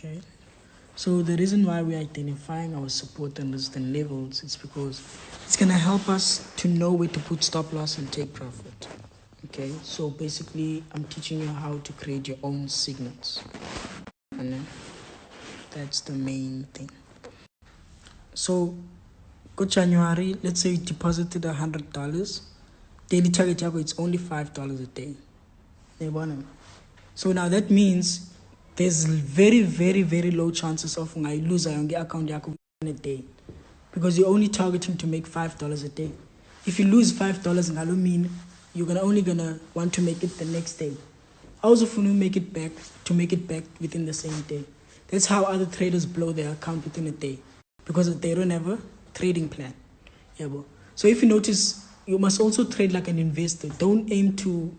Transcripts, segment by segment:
Okay. So the reason why we're identifying our support and resistance levels is because it's going to help us to know where to put stop loss and take profit. Okay, so basically I'm teaching you how to create your own signals. And then that's the main thing. So go January, let's say you deposited $100. Daily target it's only $5 a day. So now that means there's very, very, very low chances of I lose on the account in a day, because you're only targeting to make $5 a day. If you lose $5, I don't mean you're only gonna want to make it the next day. I also want to make it back within the same day. That's how other traders blow their account within a day, because they don't have a trading plan. Yeah, bro. So if you notice, you must also trade like an investor. Don't aim to,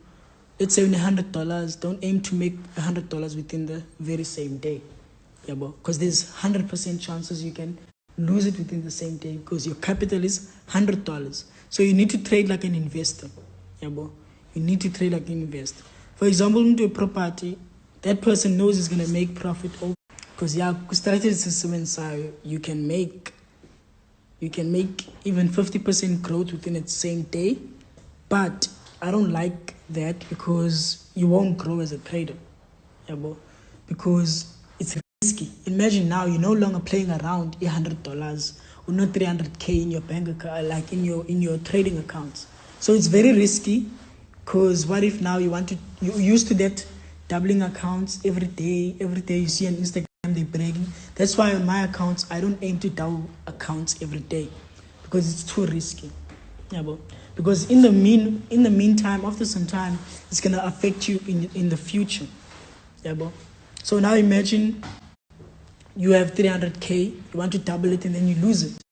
let's say, $100. Don't aim to make $100 within the very same day. Yeah, bro. Because there's 100% chances you can lose it within the same day, because your capital is $100. So you need to trade like an investor. Yeah, bro. You need to trade like an investor. For example, into a property, that person knows he's gonna make profit over, because strategy system inside you can make even 50% growth within the same day. But I don't like that, because you won't grow as a trader. Yeah, bro. Because it's risky. Imagine now you're no longer playing around $100 or not 300K in your bank account, like in your trading accounts. So it's very risky, because what if now you're used to that doubling accounts every day you see on Instagram they're bragging. That's why on my accounts I don't aim to double accounts every day, because it's too risky. Yeah, bro. Because in the meantime, after some time, it's gonna affect you in the future. Yeah, bro. So now imagine you have 300K, you want to double it and then you lose it.